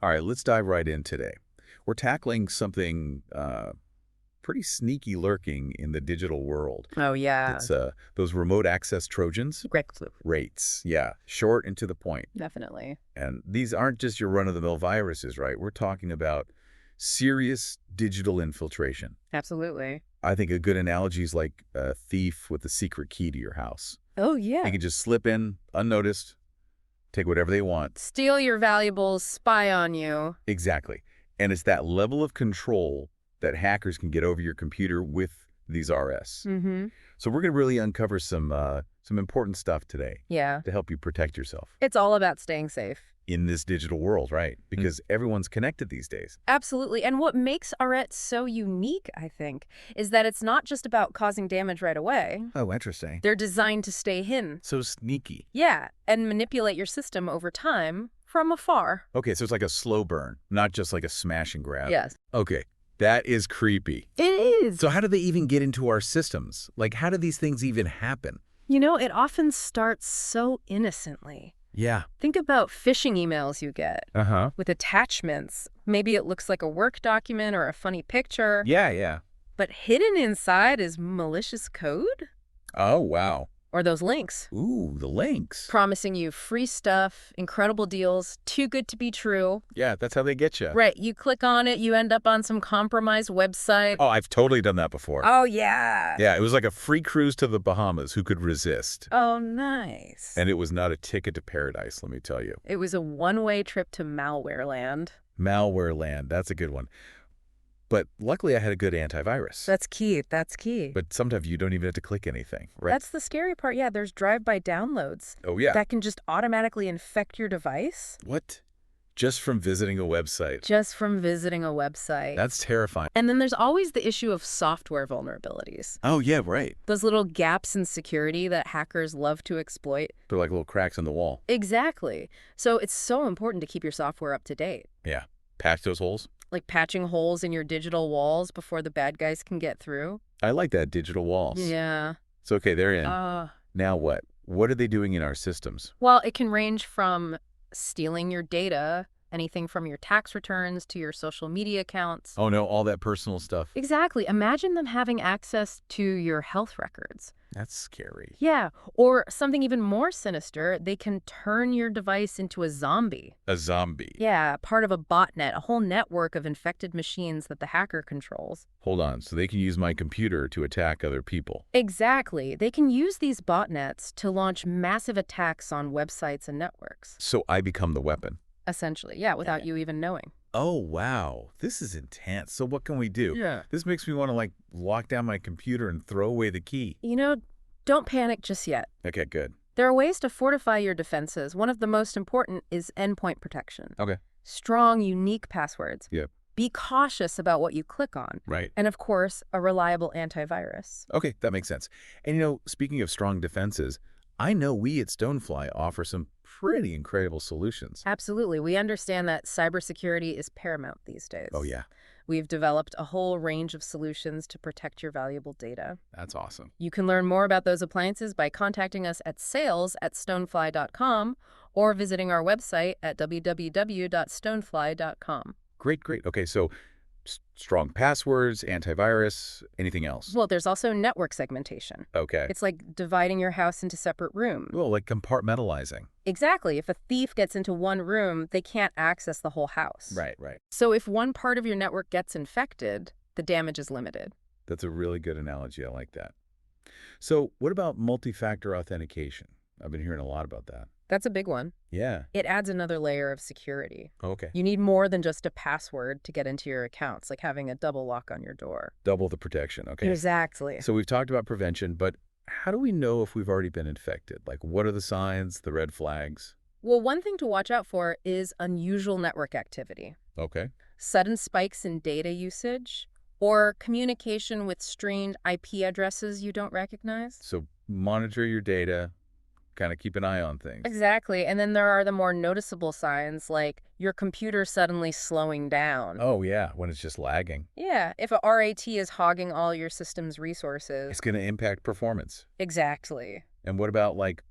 All right, let's dive right in today. We're tackling something pretty sneaky lurking in the digital world. Oh, yeah. It's those remote access Trojans. Great clue. Rates, yeah, short and to the point. Definitely. And these aren't just your run-of-the-mill viruses, right? We're talking about serious digital infiltration. Absolutely. I think a good analogy is like a thief with a secret key to your house. Oh, They yeah. can just slip in unnoticed, take whatever they want. Steal your valuables, spy on you. Exactly. And it's that level of control that hackers can get over your computer with these RS. Mm-hmm. So we're going to really uncover some important stuff today Yeah. to help you protect yourself It's all about staying safe. in this digital world, right? Because everyone's connected these days. Absolutely. And what makes Arret so unique, I think, is that it's not just about causing damage right away. Oh, interesting. They're designed to stay hidden. So sneaky. Yeah, and manipulate your system over time from afar. Okay, so it's like a slow burn, not just like a smash and grab. Yes. Okay, that is creepy. It is. So how do they even get into our systems? Like, how do these things even happen? You know, it often starts so innocently. Yeah. Think about phishing emails you get Uh-huh. with attachments. Maybe it looks like a work document or a funny picture, Yeah. but hidden inside is malicious code Oh, wow. or those links Ooh, the links. promising you free stuff, incredible deals, too good to be true. Yeah, that's how they get you. Right, you click on it, you end up on some compromised website. Oh, I've totally done that before. Oh, yeah. Yeah, it was like a free cruise to the Bahamas. Who could resist? Oh, nice. And it was not a ticket to paradise, let me tell you. It was a one-way trip to malware land. Malware land, that's a good one. But luckily I had a good antivirus. That's key. That's key. But sometimes you don't even have to click anything, right? That's the scary part. Yeah, there's drive-by downloads Oh, yeah. that can just automatically infect your device What? Just from visiting a website. just from visiting a website. That's terrifying. And then there's always the issue of software vulnerabilities. Oh, yeah, right. Those little gaps in security that hackers love to exploit. They're like little cracks in the wall. Exactly. So it's so important to keep your software up to date. Yeah. Patch those holes. Like patching holes in your digital walls before the bad guys can get through. I like that, digital walls. Yeah. So, okay, they're in. Now what? What are they doing in our systems? Well, it can range from stealing your data, anything from your tax returns to your social media accounts. Oh, no, all that personal stuff. Exactly. Imagine them having access to your health records. That's scary. Yeah. Or something even more sinister, they can turn your device into a zombie. A zombie. Yeah, part of a botnet, a whole network of infected machines that the hacker controls. Hold on. So they can use my computer to attack other people. Exactly. They can use these botnets to launch massive attacks on websites and networks. So I become the weapon. Essentially, yeah, without you even knowing. Oh, wow. This is intense. So what can we do? Yeah. This makes me want to, like, lock down my computer and throw away the key. You know, don't panic just yet. Okay, good. There are ways to fortify your defenses. One of the most important is endpoint protection. Okay. Strong, unique passwords. Yep. Be cautious about what you click on. Right. And of course, a reliable antivirus. Okay, that makes sense. And, you know, speaking of strong defenses, I know we at Stonefly offer some pretty incredible solutions. Absolutely. We understand that cybersecurity is paramount these days. Oh, yeah. We've developed a whole range of solutions to protect your valuable data. That's awesome. You can learn more about those appliances by contacting us at sales@stonefly.com or visiting our website at www.stonefly.com. Great. Okay, so strong passwords, antivirus, anything else? Well, there's also network segmentation. Okay. It's like dividing your house into separate rooms. Well, like compartmentalizing. Exactly. If a thief gets into one room, they can't access the whole house. Right. So if one part of your network gets infected, the damage is limited. That's a really good analogy. I like that. So what about multi-factor authentication? I've been hearing a lot about that. That's a big one. Yeah. It adds another layer of security. Okay. You need more than just a password to get into your accounts, like having a double lock on your door. Double the protection. Okay. Exactly. So we've talked about prevention, but how do we know if we've already been infected? Like, what are the signs, the red flags? Well, one thing to watch out for is unusual network activity. Okay. Sudden spikes in data usage, or communication with strange IP addresses you don't recognize. So monitor your data, kind of keep an eye on things. Exactly. And then there are the more noticeable signs, like your computer suddenly slowing down. Oh, yeah, when it's just lagging. Yeah, if a RAT is hogging all your system's resources. It's going to impact performance. Exactly. And what about, like,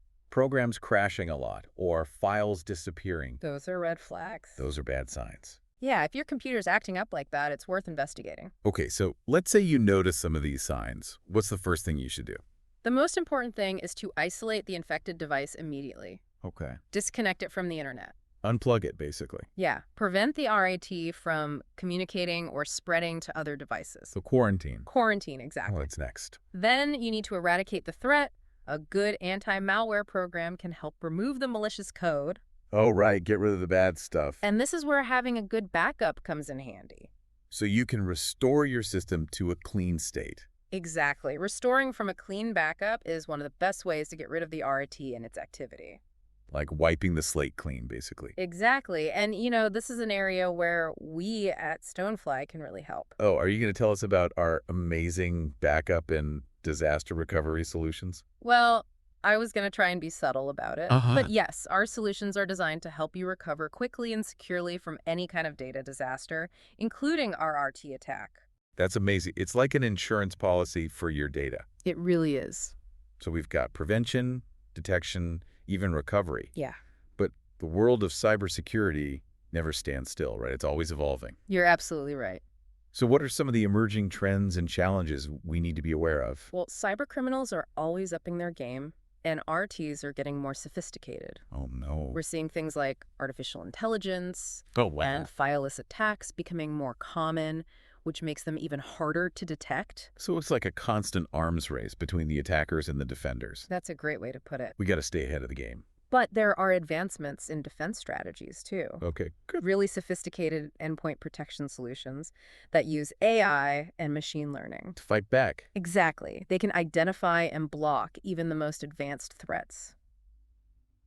programs crashing a lot or files disappearing, Those are red flags. those are bad signs. Yeah, if your computer's acting up like that, it's worth investigating. Okay, so let's say you notice some of these signs. What's the first thing you should do? The most important thing is to isolate the infected device immediately. Okay. Disconnect it from the internet. Unplug it, basically. Yeah, prevent the RAT from communicating or spreading to other devices. So quarantine. Quarantine, Oh, exactly. what's next? Then you need to eradicate the threat. A good anti-malware program can help remove the malicious code. Oh, right. Get rid of the bad stuff. And this is where having a good backup comes in handy. So you can restore your system to a clean state. Exactly. Restoring from a clean backup is one of the best ways to get rid of the RAT and its activity. Like wiping the slate clean, basically. Exactly. And, this is an area where we at Stonefly can really help. Oh, are you going to tell us about our amazing backup and disaster recovery solutions? Well, I was going to try and be subtle about it. Uh-huh. But yes, our solutions are designed to help you recover quickly and securely from any kind of data disaster, including our RT attack. That's amazing. It's like an insurance policy for your data. It really is. So we've got prevention, detection, even recovery. Yeah. But the world of cybersecurity never stands still, right? It's always evolving. You're absolutely right. So what are some of the emerging trends and challenges we need to be aware of? Well, cybercriminals are always upping their game, and RTs are getting more sophisticated. Oh, no. We're seeing things like artificial intelligence Oh, wow. and fileless attacks becoming more common, which makes them even harder to detect. So it's like a constant arms race between the attackers and the defenders. That's a great way to put it. We got to stay ahead of the game. But there are advancements in defense strategies, too. Okay, good. Really sophisticated endpoint protection solutions that use AI and machine learning. To fight back. Exactly. They can identify and block even the most advanced threats.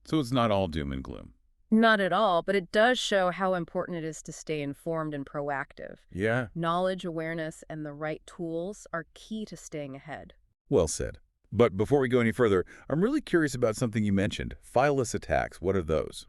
So it's not all doom and gloom. Not at all, but it does show how important it is to stay informed and proactive. Yeah. Knowledge, awareness, and the right tools are key to staying ahead. Well said. But before we go any further, I'm really curious about something you mentioned. Fileless attacks. What are those?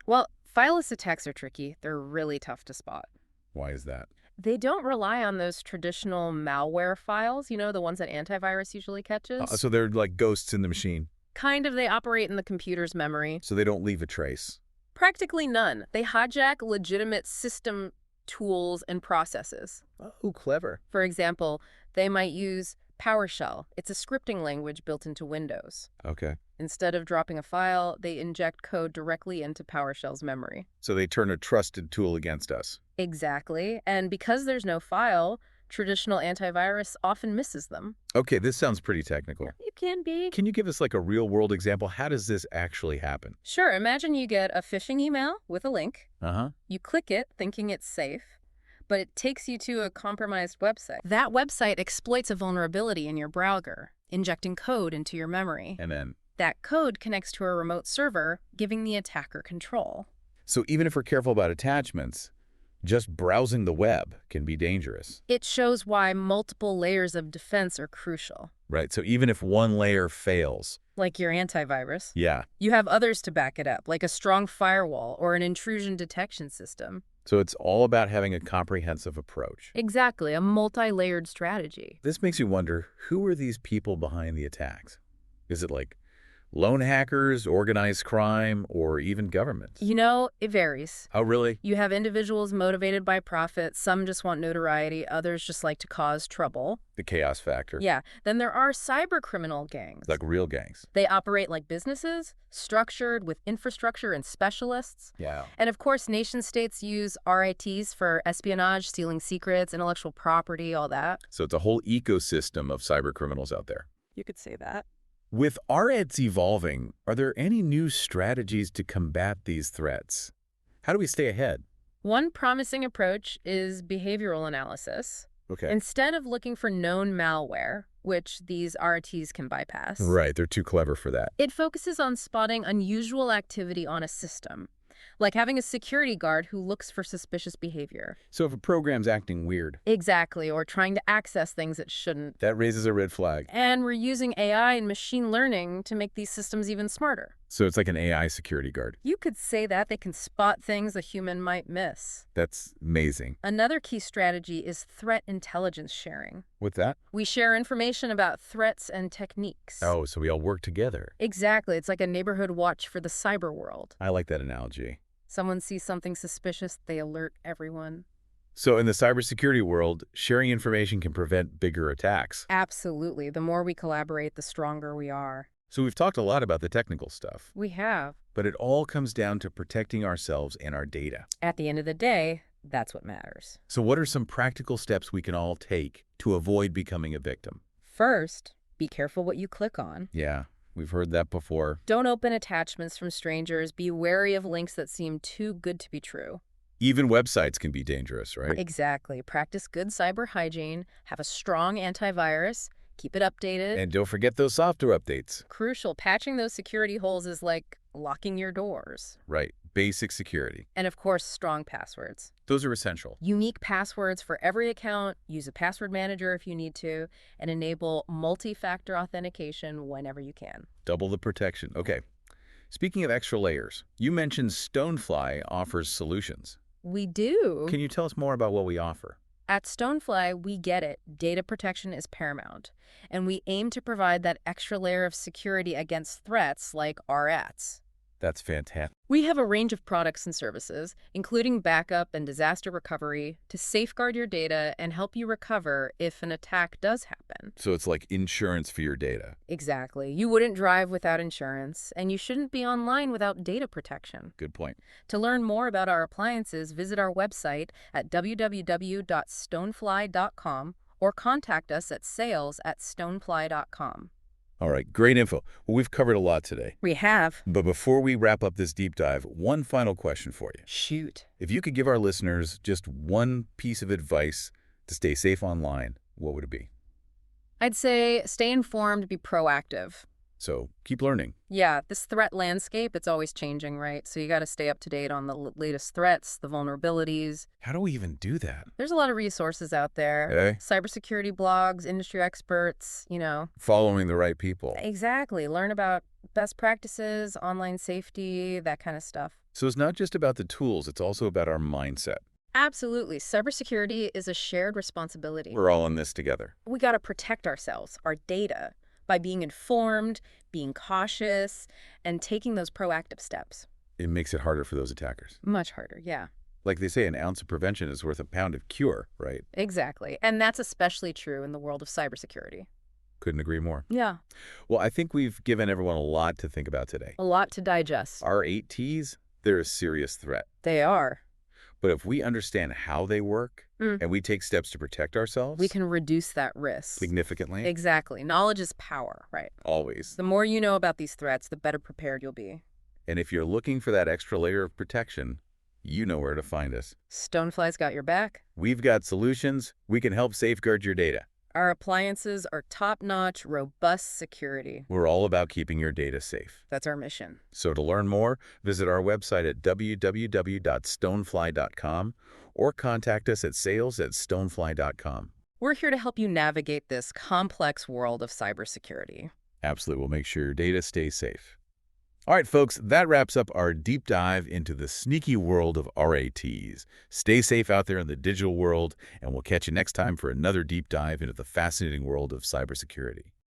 Well, fileless attacks are tricky. They're really tough to spot. Why is that? They don't rely on those traditional malware files, the ones that antivirus usually catches. So they're like ghosts in the machine. Kind of, they operate in the computer's memory. So they don't leave a trace. Practically none. They hijack legitimate system tools and processes. Oh, clever. For example, they might use PowerShell. It's a scripting language built into Windows. Okay. Instead of dropping a file, they inject code directly into PowerShell's memory. So they turn a trusted tool against us. Exactly. And because there's no file, traditional antivirus often misses them. Okay, this sounds pretty technical. It can be. Can you give us like a real-world example? How does this actually happen? Sure. Imagine you get a phishing email with a link. Uh-huh. You click it thinking it's safe, but it takes you to a compromised website. That website exploits a vulnerability in your browser, injecting code into your memory. And then? That code connects to a remote server, giving the attacker control. So even if we're careful about attachments, just browsing the web can be dangerous. It shows why multiple layers of defense are crucial. Right, so even if one layer fails. Like your antivirus. Yeah. You have others to back it up, like a strong firewall or an intrusion detection system. So it's all about having a comprehensive approach. Exactly, a multi-layered strategy. This makes you wonder, who are these people behind the attacks? Is it like lone hackers, organized crime, or even governments? It varies. Oh, really? You have individuals motivated by profit. Some just want notoriety. Others just like to cause trouble. The chaos factor. Yeah. Then there are cybercriminal gangs. Like real gangs. They operate like businesses, structured with infrastructure and specialists. Yeah. And of course, nation-states use RITs for espionage, stealing secrets, intellectual property, all that. So it's a whole ecosystem of cybercriminals out there. You could say that. With REDs evolving, are there any new strategies to combat these threats? How do we stay ahead? One promising approach is behavioral analysis. Okay. Instead of looking for known malware, which these RTs can bypass, Right, they're too clever for that. it focuses on spotting unusual activity on a system, like having a security guard who looks for suspicious behavior. So if a program's acting weird, Exactly, or trying to access things it shouldn't. that raises a red flag. And we're using AI and machine learning to make these systems even smarter. So it's like an AI security guard. You could say that they can spot things a human might miss. That's amazing. Another key strategy is threat intelligence sharing. What's that? We share information about threats and techniques. Oh, so we all work together. Exactly. It's like a neighborhood watch for the cyber world. I like that analogy. Someone sees something suspicious, they alert everyone. So in the cybersecurity world, sharing information can prevent bigger attacks. Absolutely. The more we collaborate, the stronger we are. So we've talked a lot about the technical stuff, We have. but it all comes down to protecting ourselves and our data. At the end of the day, that's what matters. So what are some practical steps we can all take to avoid becoming a victim? First, be careful what you click on. Yeah, we've heard that before. Don't open attachments from strangers. Be wary of links that seem too good to be true. Even websites can be dangerous, right? Exactly. Practice good cyber hygiene. Have a strong antivirus. Keep it updated. And don't forget those software updates. Crucial. Patching those security holes is like locking your doors. Right, basic security. And of course, strong passwords. Those are essential. Unique passwords for every account. Use a password manager if you need to. And enable multi-factor authentication whenever you can. Double the protection. Okay. Speaking of extra layers, you mentioned Stonefly offers solutions. We do. Can you tell us more about what we offer? At Stonefly, we get it. Data protection is paramount. And we aim to provide that extra layer of security against threats like RATs. That's fantastic. We have a range of products and services, including backup and disaster recovery, to safeguard your data and help you recover if an attack does happen. So it's like insurance for your data. Exactly. You wouldn't drive without insurance, and you shouldn't be online without data protection. Good point. To learn more about our appliances, visit our website at www.stonefly.com or contact us at sales@stonefly.com. All right, great info. Well, we've covered a lot today. We have. But before we wrap up this deep dive, one final question for you. Shoot. If you could give our listeners just one piece of advice to stay safe online, what would it be? I'd say stay informed, be proactive. So keep learning. Yeah, this threat landscape, it's always changing, right? So you got to stay up to date on the latest threats, the vulnerabilities. How do we even do that? There's a lot of resources out there. Hey? Cybersecurity blogs, industry experts, you know. Following the right people. Exactly. Learn about best practices, online safety, that kind of stuff. So it's not just about the tools, it's also about our mindset. Absolutely. Cybersecurity is a shared responsibility. We're all in this together. We got to protect ourselves, our data, by being informed, being cautious, and taking those proactive steps. It makes it harder for those attackers. Much harder, yeah. Like they say, an ounce of prevention is worth a pound of cure, right? Exactly. And that's especially true in the world of cybersecurity. Couldn't agree more. Yeah. Well, I think we've given everyone a lot to think about today. A lot to digest. Our 8Ts, they're a serious threat. They are. But if we understand how they work and we take steps to protect ourselves We can reduce that risk. significantly, Exactly. Knowledge is power, right? always. The more you know about these threats, the better prepared you'll be. And if you're looking for that extra layer of protection, you know where to find us. Stonefly's got your back. We've got solutions. We can help safeguard your data. Our appliances are top-notch, robust security. We're all about keeping your data safe. That's our mission. So to learn more, visit our website at www.stonefly.com or contact us at sales@stonefly.com. We're here to help you navigate this complex world of cybersecurity. Absolutely. We'll make sure your data stays safe. All right, folks, that wraps up our deep dive into the sneaky world of RATs. Stay safe out there in the digital world, and we'll catch you next time for another deep dive into the fascinating world of cybersecurity.